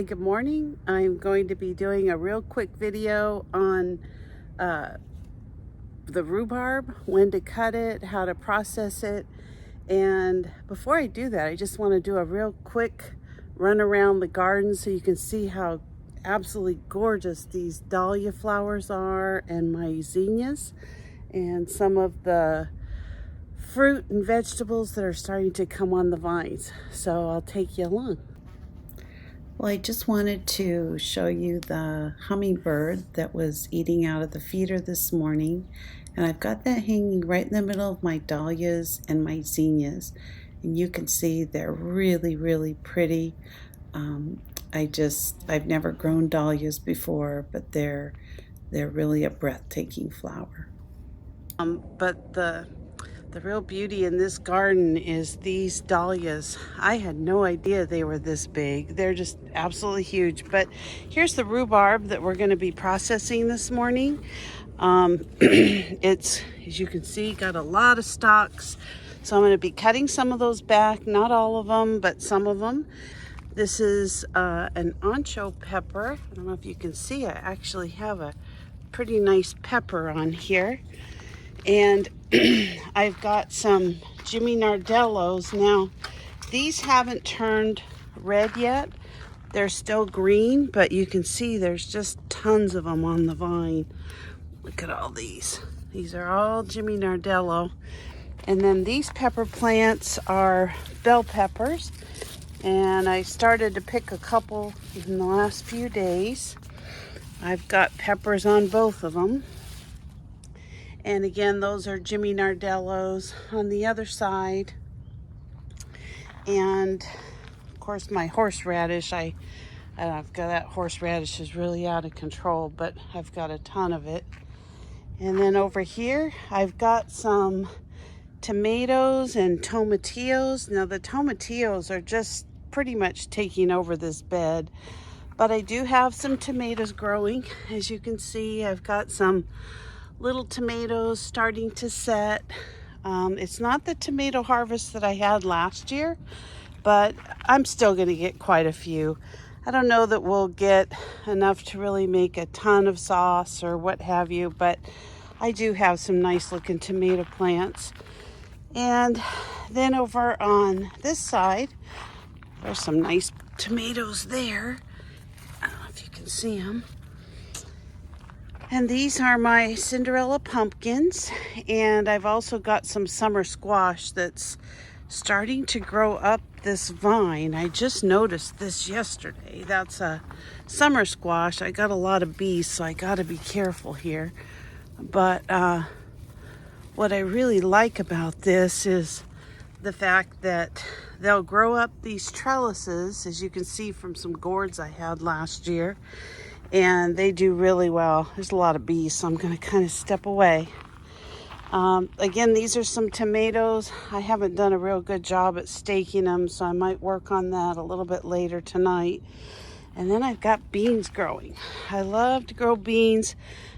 Good morning. I'm going to be doing a real quick video on the rhubarb, when to cut it, how to process it. And before I do that, I just want to do a real quick run around the garden so you can see how absolutely gorgeous these dahlia flowers are, and my zinnias, and some of the fruit and vegetables that are starting to come on the vines. So I'll take you along. Well, I just wanted to show you the hummingbird that was eating out of the feeder this morning. And I've got that hanging right in the middle of my dahlias and my zinnias. And you can see they're really, really pretty. I've never grown dahlias before, but they're really a breathtaking flower. But the real beauty in this garden is these dahlias. I had no idea they were this big. They're just absolutely huge. But here's the rhubarb that we're going to be processing this morning. It's, as you can see, got a lot of stalks. So I'm going to be cutting some of those back. Not all of them, but some of them. This is an ancho pepper. I don't know if you can see. I actually have a pretty nice pepper on here. And I've got some Jimmy Nardellos. Now, these haven't turned red yet. They're still green, but you can see there's just tons of them on the vine. Look at all these. These are all Jimmy Nardello. And then these pepper plants are bell peppers. And I started to pick a couple in the last few days. I've got peppers on both of them. And again, those are Jimmy Nardellos on the other side. And of course, my horseradish, I've got that horseradish is really out of control, but I've got a ton of it. And then over here, I've got some tomatoes and tomatillos. Now the tomatillos are just pretty much taking over this bed, but I do have some tomatoes growing. As you can see, I've got some little tomatoes starting to set. It's not the tomato harvest that I had last year, but I'm still going to get quite a few. I don't know that we'll get enough to really make a ton of sauce or what have you, but I do have some nice looking tomato plants. And then over on this side, there's some nice tomatoes there. I don't know if you can see them. And these are my Cinderella pumpkins, and I've also got some summer squash that's starting to grow up this vine. I just noticed this yesterday. That's a summer squash. I got a lot of bees, so I got to be careful here. But what I really like about this is the fact that they'll grow up these trellises, as you can see from some gourds I had last year. And they do really well. There's a lot of bees, so I'm going to kind of step away. Again, these are some tomatoes. I haven't done a real good job at staking them, so I might work on that a little bit later tonight. And then I've got beans growing. I love to grow beans.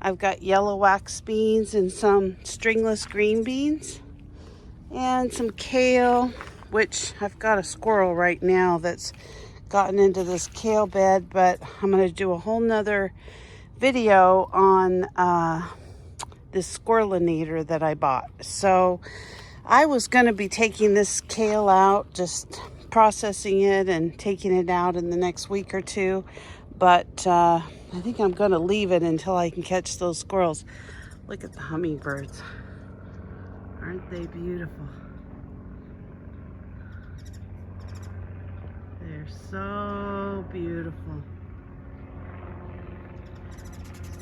I've got yellow wax beans and some stringless green beans. And some kale, which I've got a squirrel right now that's gotten into this kale bed, but I'm going to do a whole nother video on this squirrelinator that I bought. So I was going to be taking this kale out, just processing it and taking it out in the next week or two, but I think I'm going to leave it until I can catch those squirrels. Look at the hummingbirds. Aren't they beautiful? They're so beautiful.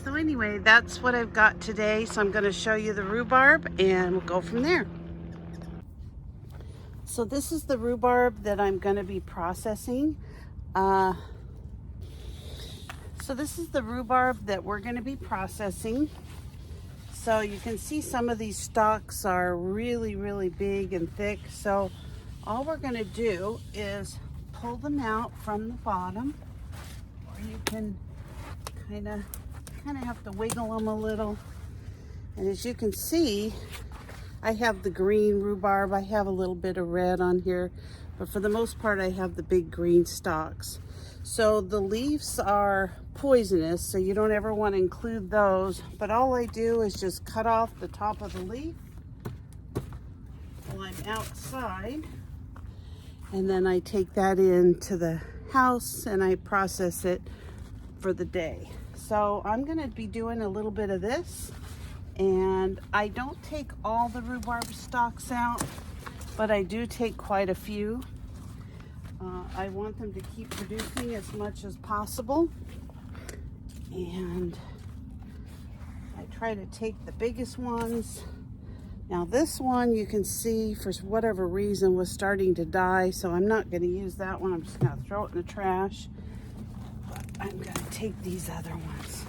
So anyway, that's what I've got today. So I'm going to show you the rhubarb and we'll go from there. So this is the rhubarb that I'm going to be processing. So this is the rhubarb that we're going to be processing. So you can see some of these stalks are really, really big and thick. So all we're going to do is pull them out from the bottom, or you can kind of have to wiggle them a little. And as you can see, I have the green rhubarb. I have a little bit of red on here, but for the most part, I have the big green stalks. So the leaves are poisonous, so you don't ever want to include those. But all I do is just cut off the top of the leaf while I'm outside. And then I take that into the house and I process it for the day. So I'm going to be doing a little bit of this. And I don't take all the rhubarb stalks out, but I do take quite a few. I want them to keep producing as much as possible. And I try to take the biggest ones. Now this one you can see for whatever reason was starting to die, so I'm not going to use that one. I'm just going to throw it in the trash. But I'm going to take these other ones.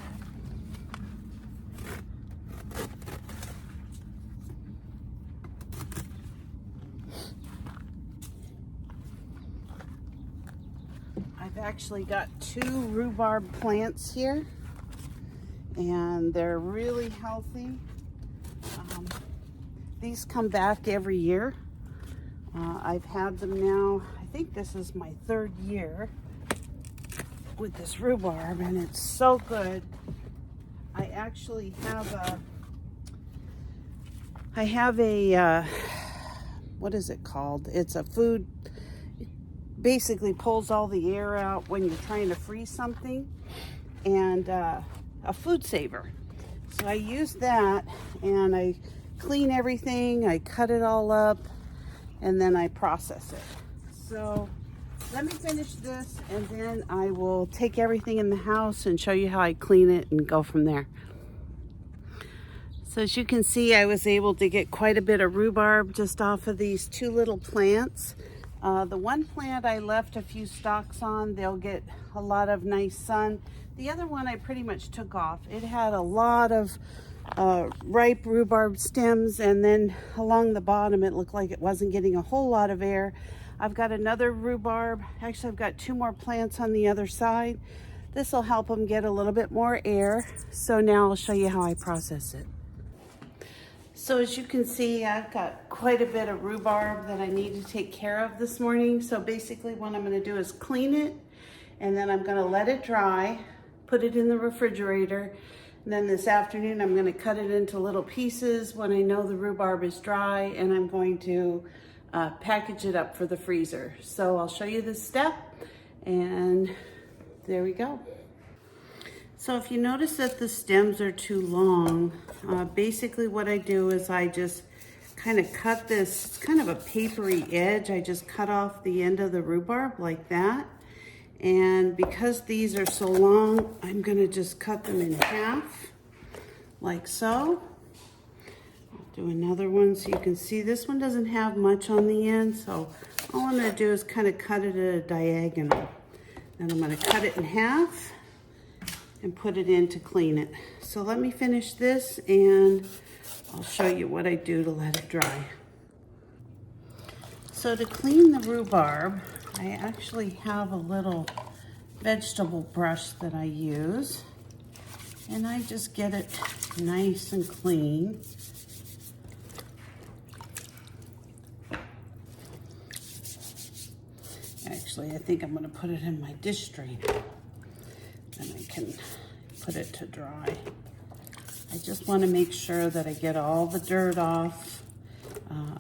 I've actually got 2 rhubarb plants here, and they're really healthy. These come back every year. I've had them now, I think this is my 3rd year with this rhubarb, and it's so good. I actually have a what is it called? It's a food, it basically pulls all the air out when you're trying to freeze something, and a food saver. So I use that, and I clean everything, I cut it all up, and then I process it. So let me finish this, and then I will take everything in the house and show you how I clean it and go from there. So as you can see, I was able to get quite a bit of rhubarb just off of these 2 little plants. The one plant I left a few stalks on, they'll get a lot of nice sun. The other one I pretty much took off. It had a lot of ripe rhubarb stems, and then along the bottom it looked like it wasn't getting a whole lot of air. I've got another rhubarb. Actually, I've got 2 more plants on the other side. This will help them get a little bit more air. So now I'll show you how I process it. So as you can see, I've got quite a bit of rhubarb that I need to take care of this morning. So basically what I'm going to do is clean it, and then I'm going to let it dry, put it in the refrigerator. And then this afternoon, I'm going to cut it into little pieces when I know the rhubarb is dry, and I'm going to package it up for the freezer. So I'll show you this step, and there we go. So if you notice that the stems are too long, basically what I do is I just kind of cut this, it's kind of a papery edge. I just cut off the end of the rhubarb like that. And because these are so long, I'm gonna just cut them in half, like so. I'll do another one so you can see this one doesn't have much on the end, so all I'm gonna do is kind of cut it at a diagonal. Then I'm gonna cut it in half and put it in to clean it. So let me finish this, and I'll show you what I do to let it dry. So to clean the rhubarb, I actually have a little vegetable brush that I use, and I just get it nice and clean. Actually, I think I'm going to put it in my dish strainer, and I can put it to dry. I just want to make sure that I get all the dirt off.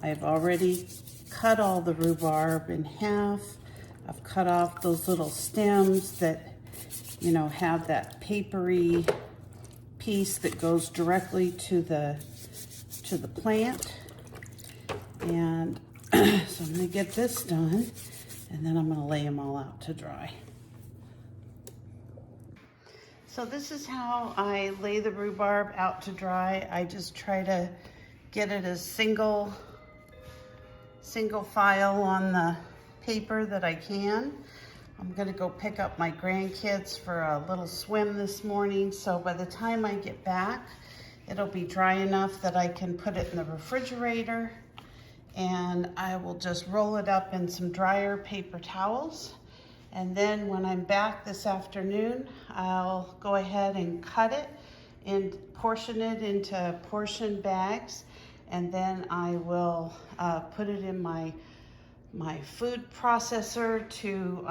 I've already cut all the rhubarb in half. I've cut off those little stems that, you know, have that papery piece that goes directly to the plant. And so I'm gonna get this done, and then I'm gonna lay them all out to dry. So this is how I lay the rhubarb out to dry. I just try to get it as single file on the paper that I can. I'm gonna go pick up my grandkids for a little swim this morning, so by the time I get back, it'll be dry enough that I can put it in the refrigerator, and I will just roll it up in some drier paper towels. And then when I'm back this afternoon, I'll go ahead and cut it and portion it into portion bags, and then I will put it in my food processor to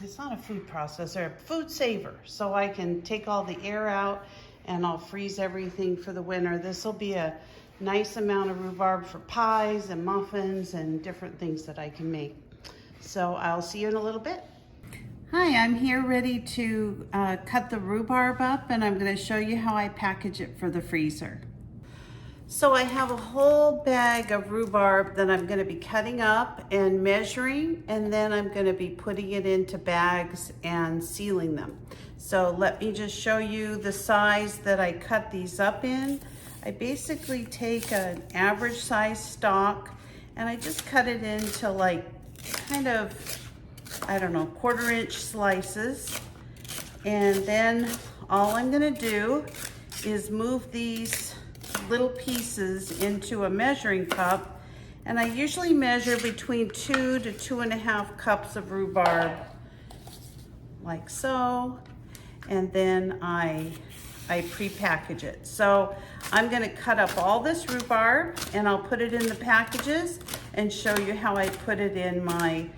it's not a food processor, a food saver. So I can take all the air out and I'll freeze everything for the winter. This will be a nice amount of rhubarb for pies and muffins and different things that I can make. So I'll see you in a little bit. Hi, I'm here ready to cut the rhubarb up, and I'm going to show you how I package it for the freezer. So I have a whole bag of rhubarb that I'm going to be cutting up and measuring, and then I'm going to be putting it into bags and sealing them. So let me just show you the size that I cut these up in. I basically take an average size stalk and I just cut it into like kind of, I don't know, 1/4 inch slices. And then all I'm gonna do is move these little pieces into a measuring cup. And I usually measure between 2 to 2.5 cups of rhubarb, like so. And then I pre-package it. So I'm gonna cut up all this rhubarb and I'll put it in the packages and show you how I put it in my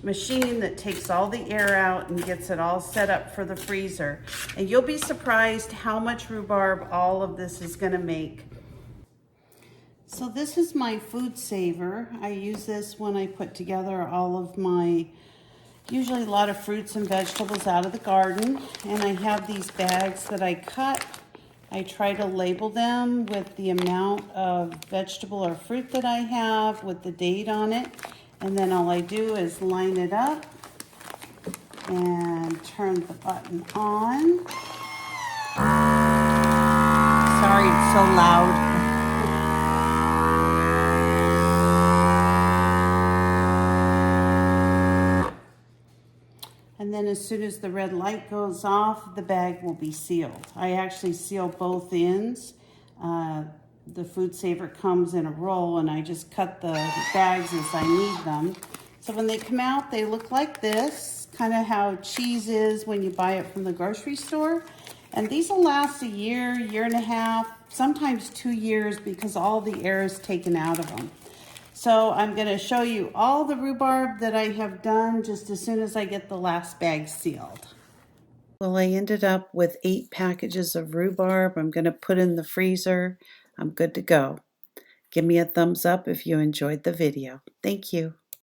machine that takes all the air out and gets it all set up for the freezer. And you'll be surprised how much rhubarb all of this is gonna make. So this is my food saver. I use this when I put together all of my, usually a lot of fruits and vegetables out of the garden. And I have these bags that I cut. I try to label them with the amount of vegetable or fruit that I have with the date on it. And then all I do is line it up and turn the button on. Sorry, it's so loud. And then as soon as the red light goes off, the bag will be sealed. I actually seal both ends. The food saver comes in a roll and I just cut the bags as I need them. So when they come out, they look like this, kind of how cheese is when you buy it from the grocery store. And these will last a year, 1.5 years, sometimes 2 years because all the air is taken out of them. So I'm going to show you all the rhubarb that I have done just as soon as I get the last bag sealed. Well, I ended up with 8 packages of rhubarb. I'm going to put in the freezer. I'm good to go. Give me a thumbs up if you enjoyed the video. Thank you.